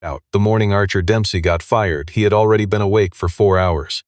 Out. The morning Archer Dempsey got fired, he had already been awake for 4 hours.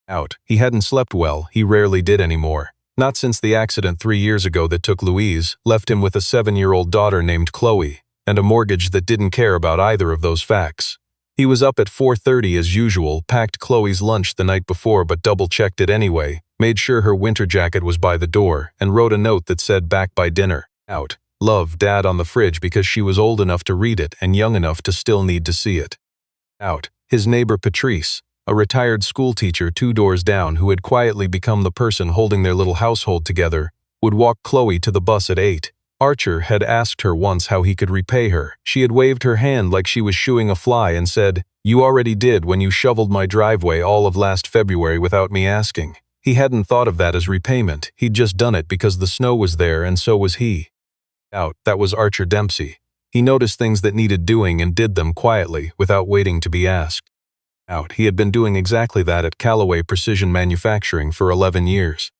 Out. He hadn't slept well, he rarely did anymore. Not since the accident 3 years ago that took Louise, left him with a 7-year-old daughter named Chloe, and a mortgage that didn't care about either of those facts. He was up at 4:30 as usual, packed Chloe's lunch the night before but double-checked it anyway, made sure her winter jacket was by the door, and wrote a note that said back by dinner. Out. Love, Dad on the fridge because she was old enough to read it and young enough to still need to see it. Out. His neighbor Patrice, a retired schoolteacher 2 doors down who had quietly become the person holding their little household together, would walk Chloe to the bus at 8. Archer had asked her once how he could repay her. She had waved her hand like she was shooing a fly and said, "You already did when you shoveled my driveway all of last February without me asking." He hadn't thought of that as repayment, he'd just done it because the snow was there and so was he. Out. That was Archer Dempsey. He noticed things that needed doing and did them quietly, without waiting to be asked. Out. He had been doing exactly that at Calloway Precision manufacturing for 11 years.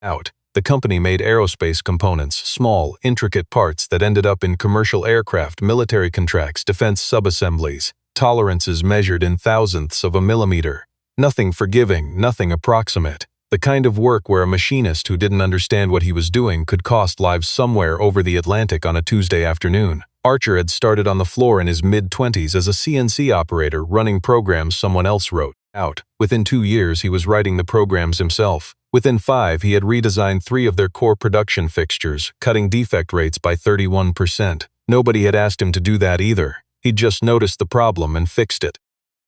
Out. The company made aerospace components, small, intricate parts that ended up in commercial aircraft, military contracts, defense subassemblies, tolerances measured in thousandths of a millimeter. Nothing forgiving, nothing approximate. The kind of work where a machinist who didn't understand what he was doing could cost lives somewhere over the Atlantic on a Tuesday afternoon. Archer had started on the floor in his mid-20s as a CNC operator running programs someone else wrote. Out. Within 2 years he was writing the programs himself. Within 5 he had redesigned 3 of their core production fixtures, cutting defect rates by 31%. Nobody had asked him to do that either. He'd just noticed the problem and fixed it.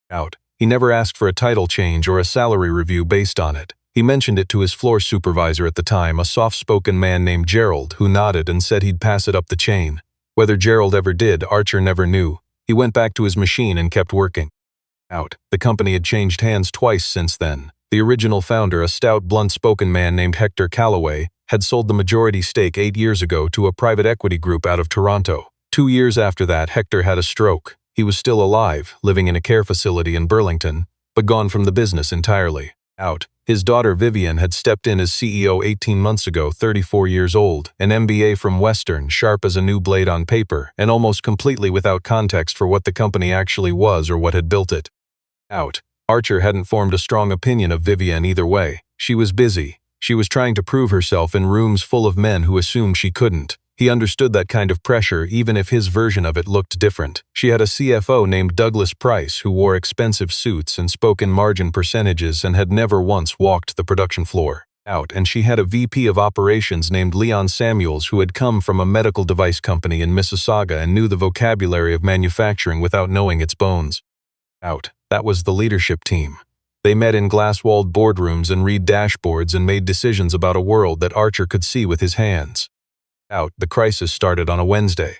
Out. He never asked for a title change or a salary review based on it. He mentioned it to his floor supervisor at the time, a soft-spoken man named Gerald, who nodded and said he'd pass it up the chain. Whether Gerald ever did, Archer never knew. He went back to his machine and kept working. Out. The company had changed hands twice since then. The original founder, a stout, blunt-spoken man named Hector Calloway, had sold the majority stake 8 years ago to a private equity group out of Toronto. 2 years after that, Hector had a stroke. He was still alive, living in a care facility in Burlington, but gone from the business entirely. Out. His daughter Vivian had stepped in as CEO 18 months ago, 34 years old, an MBA from Western, sharp as a new blade on paper, and almost completely without context for what the company actually was or what had built it. Out. Archer hadn't formed a strong opinion of Vivian either way. She was busy. She was trying to prove herself in rooms full of men who assumed she couldn't. He understood that kind of pressure even if his version of it looked different. She had a CFO named Douglas Price who wore expensive suits and spoke in margin percentages and had never once walked the production floor. Out. And she had a VP of operations named Leon Samuels who had come from a medical device company in Mississauga and knew the vocabulary of manufacturing without knowing its bones. Out. That was the leadership team. They met in glass-walled boardrooms and read dashboards and made decisions about a world that Archer could see with his hands. Out. The crisis started on a Wednesday.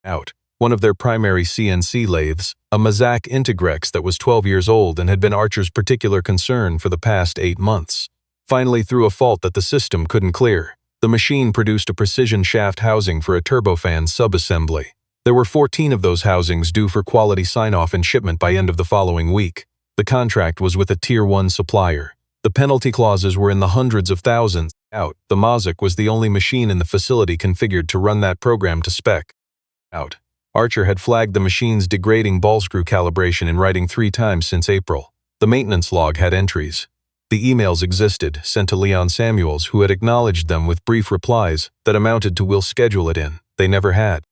Out. One of their primary CNC lathes, a Mazak Integrex that was 12 years old and had been Archer's particular concern for the past 8 months, finally threw a fault that the system couldn't clear. The machine produced a precision shaft housing for a turbofan subassembly. There were 14 of those housings due for quality sign-off and shipment by end of the following week. The contract was with a Tier 1 supplier. The penalty clauses were in the hundreds of thousands. Out. The Mazak was the only machine in the facility configured to run that program to spec. Out. Archer had flagged the machine's degrading ball screw calibration in writing 3 times since April. The maintenance log had entries. The emails existed, sent to Leon Samuels, who had acknowledged them with brief replies that amounted to "we'll schedule it in." They never had.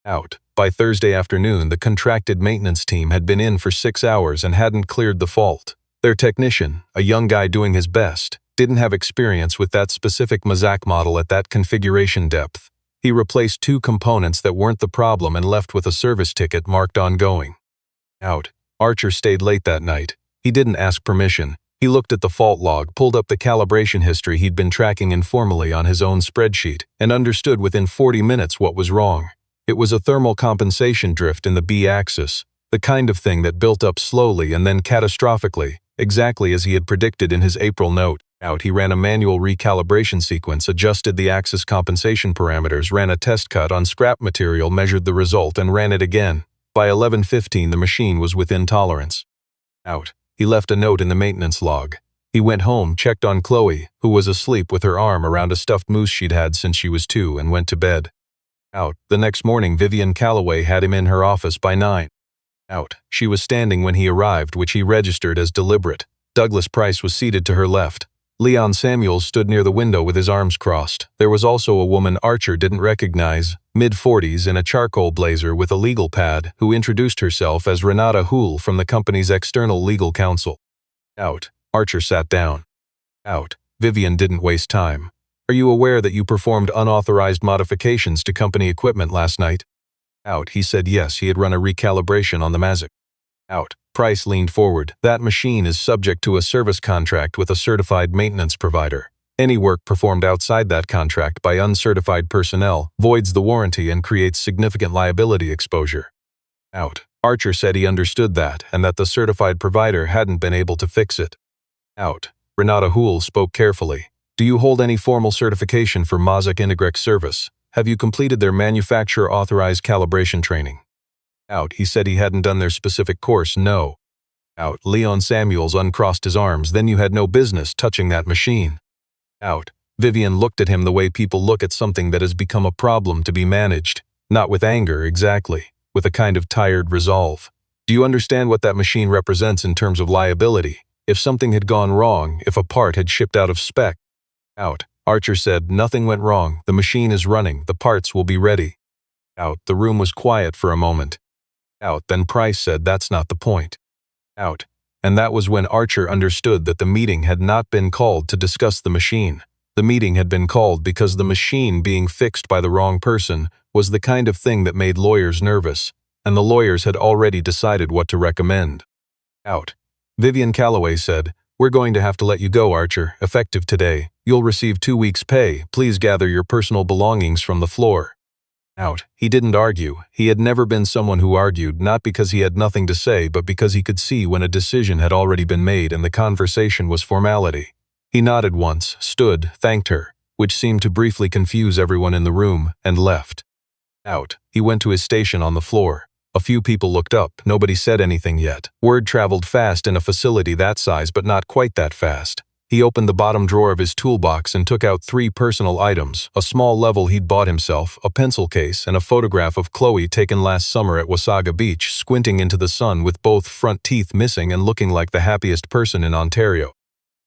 Out. By Thursday afternoon, the contracted maintenance team had been in for 6 hours and hadn't cleared the fault. Their technician, a young guy doing his best, didn't have experience with that specific Mazak model at that configuration depth. He replaced 2 components that weren't the problem and left with a service ticket marked ongoing. Out. Archer stayed late that night. He didn't ask permission. He looked at the fault log, pulled up the calibration history he'd been tracking informally on his own spreadsheet, and understood within 40 minutes what was wrong. It was a thermal compensation drift in the B-axis, the kind of thing that built up slowly and then catastrophically, exactly as he had predicted in his April note. Out. He ran a manual recalibration sequence, adjusted the axis compensation parameters, ran a test cut on scrap material, measured the result, and ran it again. By 11:15, the machine was within tolerance. Out. He left a note in the maintenance log. He went home, checked on Chloe, who was asleep with her arm around a stuffed moose she'd had since she was 2, and went to bed. Out. The next morning, Vivian Calloway had him in her office by 9. Out. She was standing when he arrived, which he registered as deliberate. Douglas Price was seated to her left. Leon Samuels stood near the window with his arms crossed. There was also a woman Archer didn't recognize, mid-40s in a charcoal blazer with a legal pad, who introduced herself as Renata Houle from the company's external legal counsel. Out. Archer sat down. Out. Vivian didn't waste time. Are you aware that you performed unauthorized modifications to company equipment last night? Out. He said yes, he had run a recalibration on the Mavic. Out. Price leaned forward. That machine is subject to a service contract with a certified maintenance provider. Any work performed outside that contract by uncertified personnel voids the warranty and creates significant liability exposure. Out. Archer said he understood that and that the certified provider hadn't been able to fix it. Out. Renata Houle spoke carefully. Do you hold any formal certification for Mavic Integrex service? Have you completed their manufacturer-authorized calibration training? Out. He said he hadn't done their specific course, no. Out. Leon Samuels uncrossed his arms. Then you had no business touching that machine. Out. Vivian looked at him the way people look at something that has become a problem to be managed. Not with anger, exactly. With a kind of tired resolve. Do you understand what that machine represents in terms of liability? If something had gone wrong, if a part had shipped out of spec? Out. Archer said, nothing went wrong. The machine is running. The parts will be ready. Out. The room was quiet for a moment. Out. Then Price said, that's not the point. Out. And that was when Archer understood that the meeting had not been called to discuss the machine. The meeting had been called because the machine being fixed by the wrong person was the kind of thing that made lawyers nervous, and the lawyers had already decided what to recommend. Out. Vivian Calloway said, we're going to have to let you go, Archer, effective today. You'll receive 2 weeks' pay. Please gather your personal belongings from the floor. Out. He didn't argue. He had never been someone who argued, not because he had nothing to say, but because he could see when a decision had already been made and the conversation was formality. He nodded once, stood, thanked her, which seemed to briefly confuse everyone in the room, and left. Out. He went to his station on the floor. A few people looked up. Nobody said anything yet. Word traveled fast in a facility that size, but not quite that fast. He opened the bottom drawer of his toolbox and took out 3 personal items, a small level he'd bought himself, a pencil case, and a photograph of Chloe taken last summer at Wasaga Beach, squinting into the sun with both front teeth missing and looking like the happiest person in Ontario.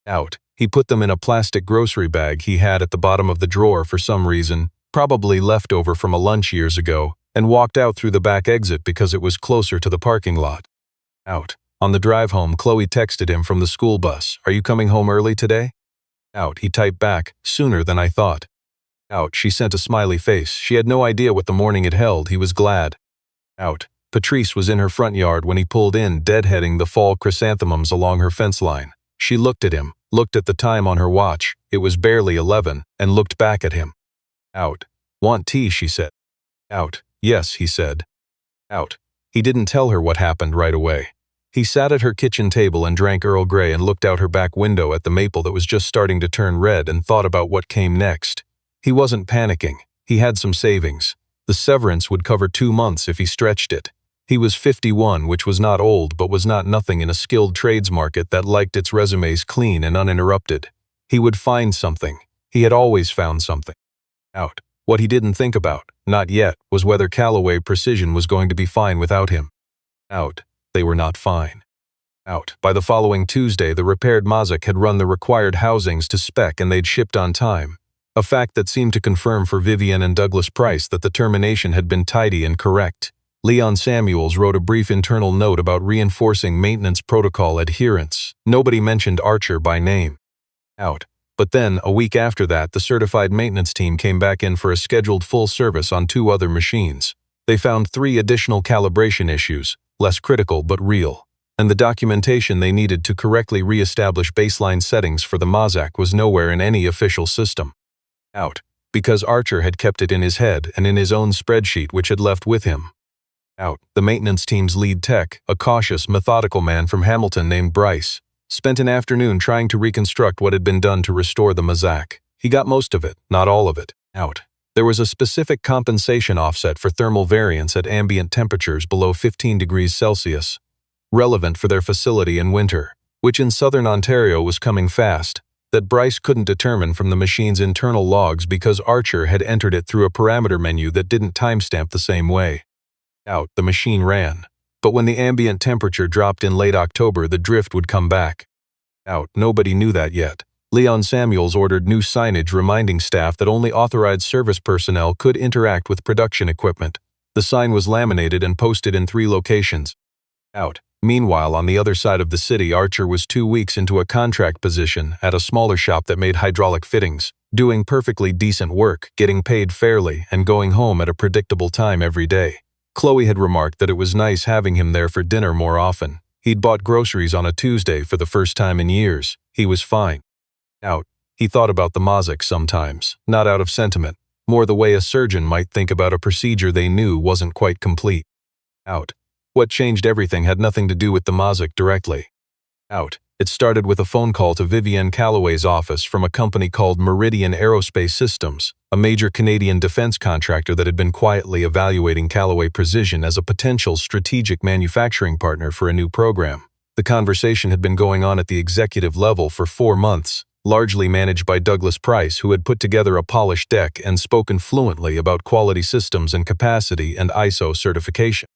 Out. He put them in a plastic grocery bag he had at the bottom of the drawer for some reason, probably leftover from a lunch years ago, and walked out through the back exit because it was closer to the parking lot. Out. On the drive home, Chloe texted him from the school bus, are you coming home early today? Out. He typed back, sooner than I thought. Out. She sent a smiley face. She had no idea what the morning had held. He was glad. Out. Patrice was in her front yard when he pulled in, deadheading the fall chrysanthemums along her fence line. She looked at him, looked at the time on her watch, it was barely 11, and looked back at him. Out. Want tea, she said. Out. Yes, he said. Out. He didn't tell her what happened right away. He sat at her kitchen table and drank Earl Grey and looked out her back window at the maple that was just starting to turn red and thought about what came next. He wasn't panicking. He had some savings. The severance would cover 2 months if he stretched it. He was 51, which was not old but was not nothing in a skilled trades market that liked its resumes clean and uninterrupted. He would find something. He had always found something. Out. What he didn't think about, not yet, was whether Calloway Precision was going to be fine without him. Out. They were not fine. Out. By the following Tuesday, the repaired Mavic had run the required housings to spec and they'd shipped on time. A fact that seemed to confirm for Vivian and Douglas Price that the termination had been tidy and correct. Leon Samuels wrote a brief internal note about reinforcing maintenance protocol adherence. Nobody mentioned Archer by name. Out. But then, a week after that, the certified maintenance team came back in for a scheduled full service on 2 other machines. They found 3 additional calibration issues, less critical but real, and the documentation they needed to correctly re-establish baseline settings for the Mavic was nowhere in any official system. Out. Because Archer had kept it in his head and in his own spreadsheet which had left with him. Out. The maintenance team's lead tech, a cautious, methodical man from Hamilton named Bryce, spent an afternoon trying to reconstruct what had been done to restore the Mavic. He got most of it, not all of it. Out. There was a specific compensation offset for thermal variance at ambient temperatures below 15 degrees Celsius, relevant for their facility in winter, which in southern Ontario was coming fast, that Bryce couldn't determine from the machine's internal logs because Archer had entered it through a parameter menu that didn't timestamp the same way. Out. The machine ran. But when the ambient temperature dropped in late October, the drift would come back. Out. Nobody knew that yet. Leon Samuels ordered new signage reminding staff that only authorized service personnel could interact with production equipment. The sign was laminated and posted in 3 locations. Out. Meanwhile, on the other side of the city, Archer was 2 weeks into a contract position at a smaller shop that made hydraulic fittings, doing perfectly decent work, getting paid fairly, and going home at a predictable time every day. Chloe had remarked that it was nice having him there for dinner more often. He'd bought groceries on a Tuesday for the first time in years. He was fine. Out. He thought about the Mozak sometimes, not out of sentiment, more the way a surgeon might think about a procedure they knew wasn't quite complete. Out. What changed everything had nothing to do with the Mozak directly. Out. It started with a phone call to Vivienne Calloway's office from a company called Meridian Aerospace Systems, a major Canadian defense contractor that had been quietly evaluating Callaway Precision as a potential strategic manufacturing partner for a new program. The conversation had been going on at the executive level for 4 months, largely managed by Douglas Price, who had put together a polished deck and spoken fluently about quality systems and capacity and ISO certification.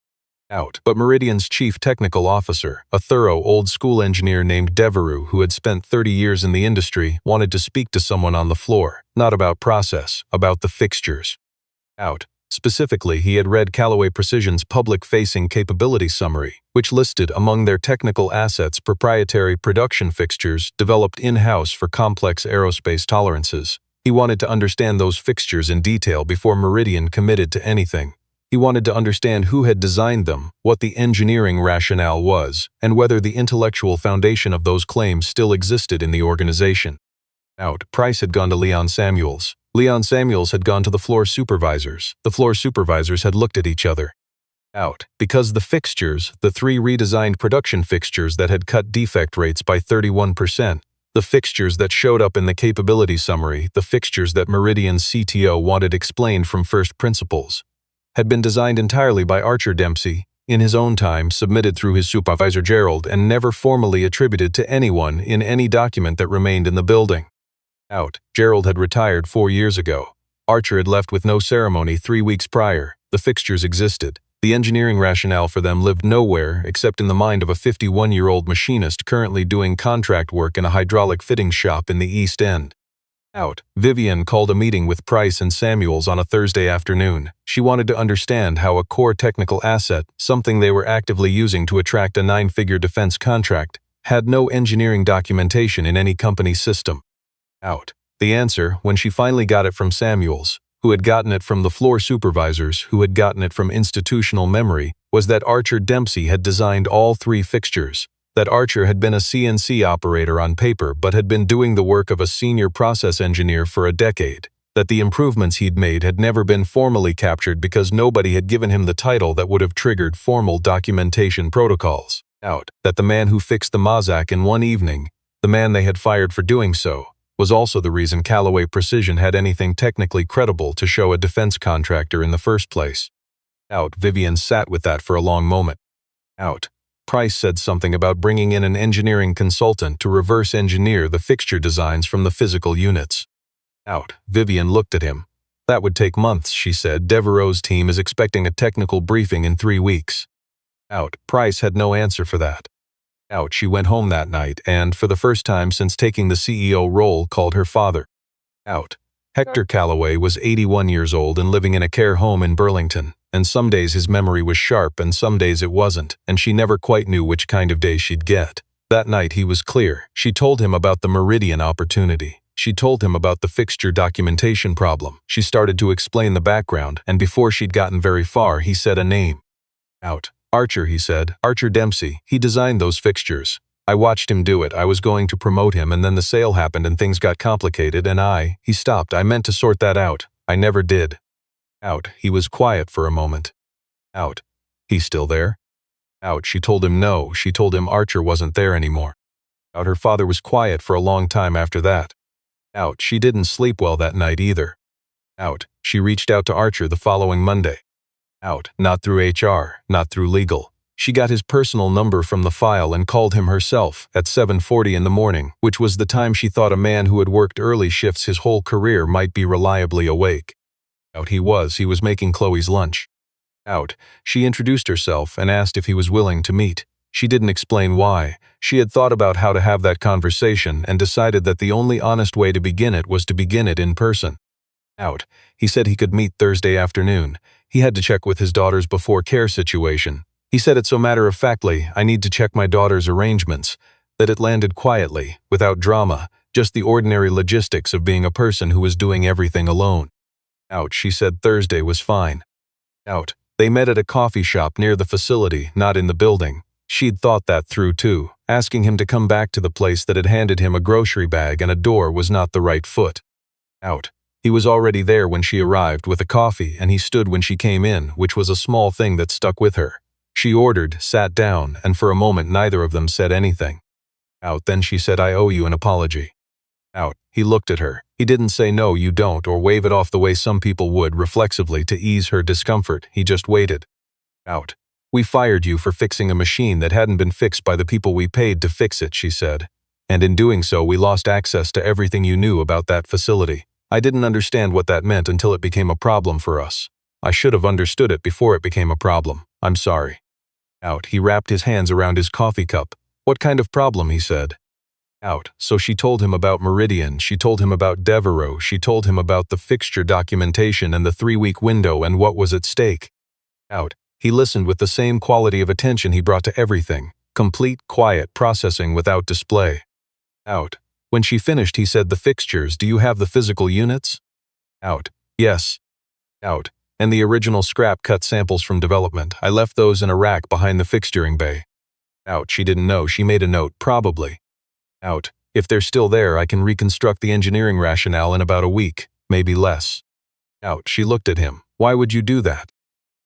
Out. But Meridian's chief technical officer, a thorough old-school engineer named Devereux who had spent 30 years in the industry, wanted to speak to someone on the floor, not about process, about the fixtures. Out. Specifically, he had read Callaway Precision's public-facing capability summary, which listed among their technical assets proprietary production fixtures developed in-house for complex aerospace tolerances. He wanted to understand those fixtures in detail before Meridian committed to anything. He wanted to understand who had designed them, what the engineering rationale was, and whether the intellectual foundation of those claims still existed in the organization. Out. Price had gone to Leon Samuels. Leon Samuels had gone to the floor supervisors. The floor supervisors had looked at each other. Out. Because the fixtures, the 3 redesigned production fixtures that had cut defect rates by 31%, the fixtures that showed up in the capability summary, the fixtures that Meridian's CTO wanted explained from first principles, had been designed entirely by Archer Dempsey, in his own time submitted through his supervisor Gerald and never formally attributed to anyone in any document that remained in the building. Out. Gerald had retired 4 years ago. Archer had left with no ceremony 3 weeks prior. The fixtures existed. The engineering rationale for them lived nowhere except in the mind of a 51-year-old machinist currently doing contract work in a hydraulic fitting shop in the East End. Out. Vivienne called a meeting with Price and Samuels on a Thursday afternoon. She wanted to understand how a core technical asset, something they were actively using to attract a 9-figure defense contract, had no engineering documentation in any company system. Out. The answer, when she finally got it from Samuels, who had gotten it from the floor supervisors, who had gotten it from institutional memory, was that Archer Dempsey had designed all 3 fixtures. That Archer had been a CNC operator on paper but had been doing the work of a senior process engineer for a decade, that the improvements he'd made had never been formally captured because nobody had given him the title that would have triggered formal documentation protocols. Out. That the man who fixed the Mozak in one evening, the man they had fired for doing so, was also the reason Callaway Precision had anything technically credible to show a defense contractor in the first place. Out. Vivienne sat with that for a long moment. Out. Price said something about bringing in an engineering consultant to reverse engineer the fixture designs from the physical units. Out. Vivienne looked at him. That would take months, she said. Devereux's team is expecting a technical briefing in 3 weeks. Out. Price had no answer for that. Out. She went home that night and, for the first time since taking the CEO role, called her father. Out. Hector Callaway was 81 years old and living in a care home in Burlington, and some days his memory was sharp and some days it wasn't, and she never quite knew which kind of day she'd get. That night he was clear. She told him about the Meridian opportunity. She told him about the fixture documentation problem. She started to explain the background, and before she'd gotten very far, he said a name. Out. Archer, he said. Archer Dempsey. He designed those fixtures. I watched him do it. I was going to promote him, and then the sale happened and things got complicated, and he stopped. I meant to sort that out. I never did. Out. He was quiet for a moment. Out. He's still there? Out. She told him no. She told him Archer wasn't there anymore. Out. Her father was quiet for a long time after that. Out. She didn't sleep well that night either. Out. She reached out to Archer the following Monday. Out. Not through HR, not through legal. She got his personal number from the file and called him herself at 7:40 in the morning, which was the time she thought a man who had worked early shifts his whole career might be reliably awake. Out. He was making Chloe's lunch. Out. She introduced herself and asked if he was willing to meet. She didn't explain why. She had thought about how to have that conversation and decided that the only honest way to begin it was to begin it in person. Out. He said he could meet Thursday afternoon. He had to check with his daughter's before care situation. He said it so matter-of-factly, I need to check my daughter's arrangements, that it landed quietly, without drama, just the ordinary logistics of being a person who was doing everything alone. Out. She said Thursday was fine. Out. They met at a coffee shop near the facility, not in the building. She'd thought that through too, asking him to come back to the place that had handed him a grocery bag and a door was not the right foot. Out. He was already there when she arrived with a coffee and he stood when she came in, which was a small thing that stuck with her. She ordered, sat down, and for a moment neither of them said anything. Out. Then she said, I owe you an apology. Out. He looked at her. He didn't say no you don't or wave it off the way some people would reflexively to ease her discomfort, he just waited. Out. We fired you for fixing a machine that hadn't been fixed by the people we paid to fix it, she said. And in doing so we lost access to everything you knew about that facility. I didn't understand what that meant until it became a problem for us. I should have understood it before it became a problem. I'm sorry. Out. He wrapped his hands around his coffee cup. What kind of problem, he said. Out. So she told him about Meridian, she told him about Devereaux, she told him about the fixture documentation and the 3-week window and what was at stake. Out. He listened with the same quality of attention he brought to everything, complete, quiet processing without display. Out. When she finished he said, the fixtures, do you have the physical units? Out. Yes. Out. And the original scrap cut samples from development, I left those in a rack behind the fixturing bay. Out. She didn't know, she made a note, probably. Out. If they're still there I can reconstruct the engineering rationale in about a week, maybe less. Out. She looked at him. Why would you do that?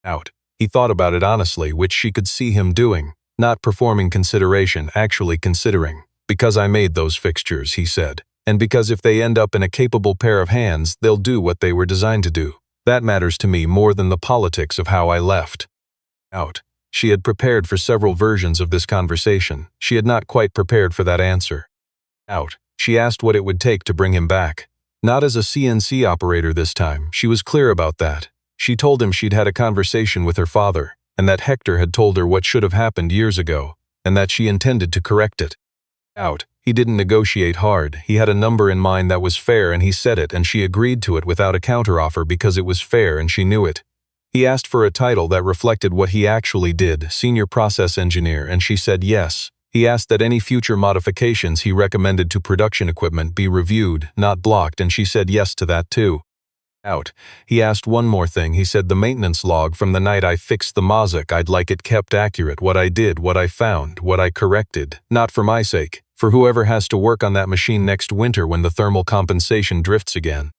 Out. He thought about it honestly, which she could see him doing, not performing consideration, actually considering. Because I made those fixtures, he said, and because if they end up in a capable pair of hands, they'll do what they were designed to do. That matters to me more than the politics of how I left. Out. She had prepared for several versions of this conversation. She had not quite prepared for that answer. Out. She asked what it would take to bring him back. Not as a CNC operator this time, she was clear about that. She told him she'd had a conversation with her father, and that Hector had told her what should have happened years ago, and that she intended to correct it. Out. He didn't negotiate hard, he had a number in mind that was fair and he said it and she agreed to it without a counteroffer because it was fair and she knew it. He asked for a title that reflected what he actually did, senior process engineer, and she said yes. He asked that any future modifications he recommended to production equipment be reviewed, not blocked, and she said yes to that too. Out. He asked one more thing. He said the maintenance log from the night I fixed the Mozak, I'd like it kept accurate, what I did, what I found, what I corrected, not for my sake, for whoever has to work on that machine next winter when the thermal compensation drifts again.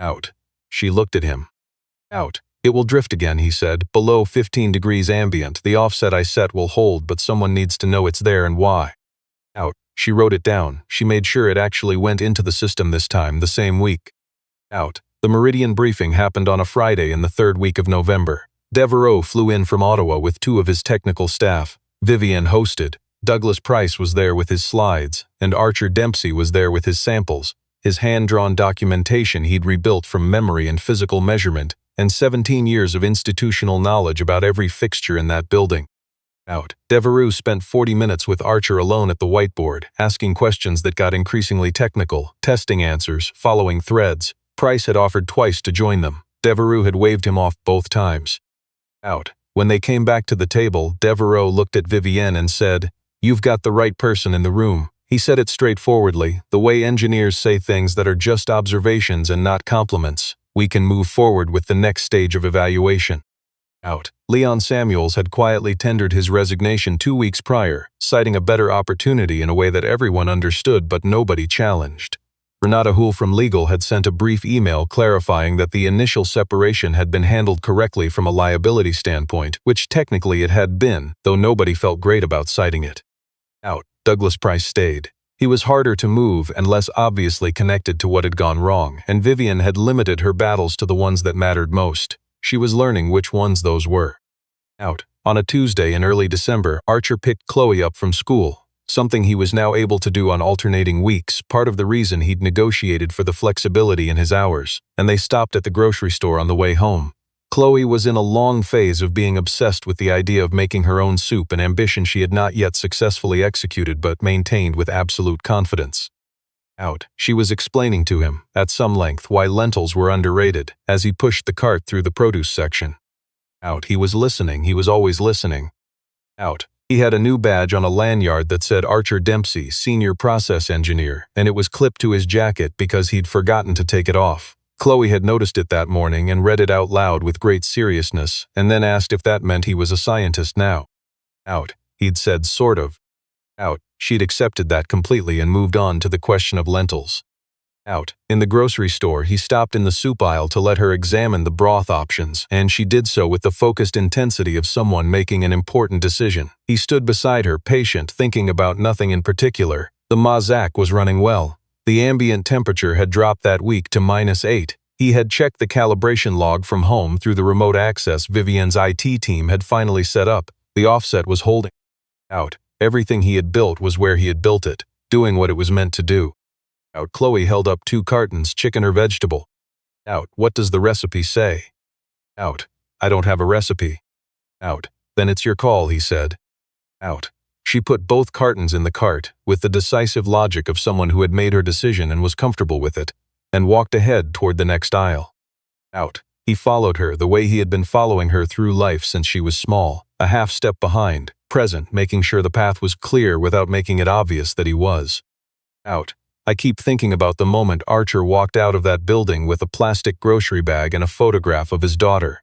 Out. She looked at him. Out. It will drift again, he said, below 15 degrees ambient. The offset I set will hold, but someone needs to know it's there and why. Out. She wrote it down. She made sure it actually went into the system this time, the same week. Out. The Meridian briefing happened on a Friday in the 3rd week of November. Devereaux flew in from Ottawa with 2 of his technical staff. Vivian hosted. Douglas Price was there with his slides, and Archer Dempsey was there with his samples, his hand-drawn documentation he'd rebuilt from memory and physical measurement, and 17 years of institutional knowledge about every fixture in that building. Out. Devereaux spent 40 minutes with Archer alone at the whiteboard, asking questions that got increasingly technical, testing answers, following threads. Price had offered twice to join them. Devereaux had waved him off both times. Out. When they came back to the table, Devereaux looked at Vivienne and said, "You've got the right person in the room." He said it straightforwardly, the way engineers say things that are just observations and not compliments. We can move forward with the next stage of evaluation. Out. Leon Samuels had quietly tendered his resignation 2 weeks prior, citing a better opportunity in a way that everyone understood but nobody challenged. Renata Houle from legal had sent a brief email clarifying that the initial separation had been handled correctly from a liability standpoint, which technically it had been, though nobody felt great about citing it. Out. Douglas Price stayed. He was harder to move and less obviously connected to what had gone wrong, and Vivian had limited her battles to the ones that mattered most. She was learning which ones those were. Out. On a Tuesday in early December, Archer picked Chloe up from school, something he was now able to do on alternating weeks, part of the reason he'd negotiated for the flexibility in his hours, and they stopped at the grocery store on the way home. Chloe was in a long phase of being obsessed with the idea of making her own soup, an ambition she had not yet successfully executed but maintained with absolute confidence. She was explaining to him, at some length, why lentils were underrated, as he pushed the cart through the produce section. He was listening, he was always listening. He had a new badge on a lanyard that said Archer Dempsey, Senior Process Engineer, and it was clipped to his jacket because he'd forgotten to take it off. Chloe had noticed it that morning and read it out loud with great seriousness, and then asked if that meant he was a scientist now. He'd said sort of. She'd accepted that completely and moved on to the question of lentils. In the grocery store, he stopped in the soup aisle to let her examine the broth options, and she did so with the focused intensity of someone making an important decision. He stood beside her, patient, thinking about nothing in particular. The Mazak was running well. The ambient temperature had dropped that week to -8. He had checked the calibration log from home through the remote access Vivian's IT team had finally set up. The offset was holding. Everything he had built was where he had built it, doing what it was meant to do. Chloe held up 2 cartons, chicken or vegetable. What does the recipe say? I don't have a recipe. Then it's your call, he said. She put both cartons in the cart, with the decisive logic of someone who had made her decision and was comfortable with it, and walked ahead toward the next aisle. He followed her the way he had been following her through life since she was small, a half step behind, present, making sure the path was clear without making it obvious that he was. I keep thinking about the moment Archer walked out of that building with a plastic grocery bag and a photograph of his daughter.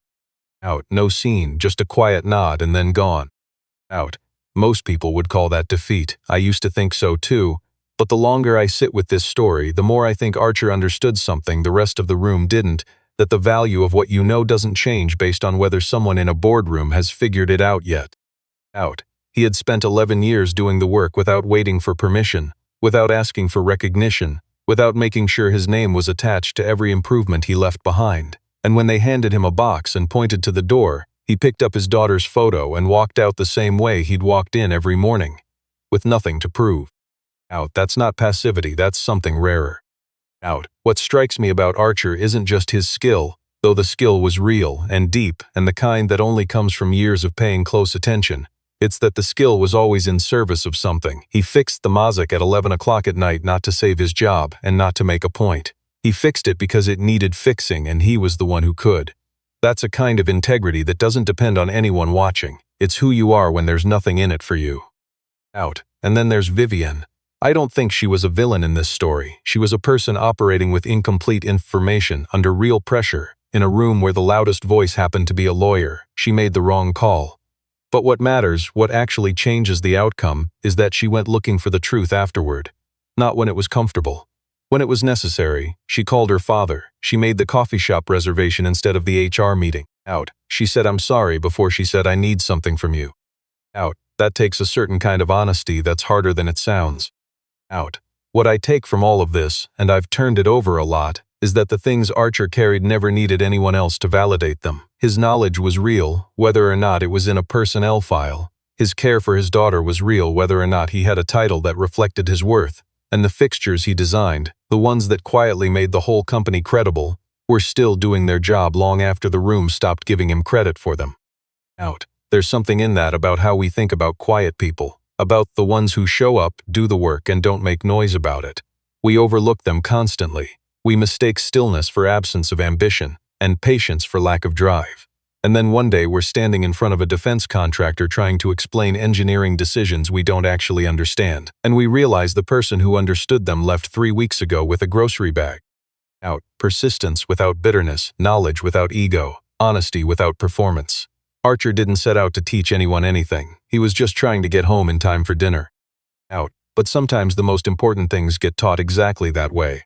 No scene, just a quiet nod and then gone. Most people would call that defeat. I used to think so too, but the longer I sit with this story, the more I think Archer understood something the rest of the room didn't, that the value of what you know doesn't change based on whether someone in a boardroom has figured it out yet. He had spent 11 years doing the work without waiting for permission, without asking for recognition, without making sure his name was attached to every improvement he left behind. And when they handed him a box and pointed to the door, he picked up his daughter's photo and walked out the same way he'd walked in every morning, with nothing to prove. That's not passivity, that's something rarer. What strikes me about Archer isn't just his skill, though the skill was real and deep and the kind that only comes from years of paying close attention. It's that the skill was always in service of something. He fixed the Mazak at 11 o'clock at night not to save his job and not to make a point. He fixed it because it needed fixing and he was the one who could. That's a kind of integrity that doesn't depend on anyone watching. It's who you are when there's nothing in it for you. And then there's Vivian. I don't think she was a villain in this story. She was a person operating with incomplete information, under real pressure, in a room where the loudest voice happened to be a lawyer. She made the wrong call. But what matters, what actually changes the outcome, is that she went looking for the truth afterward. Not when it was comfortable. When it was necessary, she called her father. She made the coffee shop reservation instead of the HR meeting. She said I'm sorry before she said I need something from you. That takes a certain kind of honesty that's harder than it sounds. What I take from all of this, and I've turned it over a lot, is that the things Archer carried never needed anyone else to validate them. His knowledge was real, whether or not it was in a personnel file. His care for his daughter was real, whether or not he had a title that reflected his worth. And the fixtures he designed, the ones that quietly made the whole company credible, were still doing their job long after the room stopped giving him credit for them. There's something in that about how we think about quiet people, about the ones who show up, do the work, and don't make noise about it. We overlook them constantly. We mistake stillness for absence of ambition, and patience for lack of drive. And then one day we're standing in front of a defense contractor trying to explain engineering decisions we don't actually understand, and we realize the person who understood them left 3 weeks ago with a grocery bag. Persistence without bitterness, knowledge without ego, honesty without performance. Archer didn't set out to teach anyone anything. He was just trying to get home in time for dinner. But sometimes the most important things get taught exactly that way.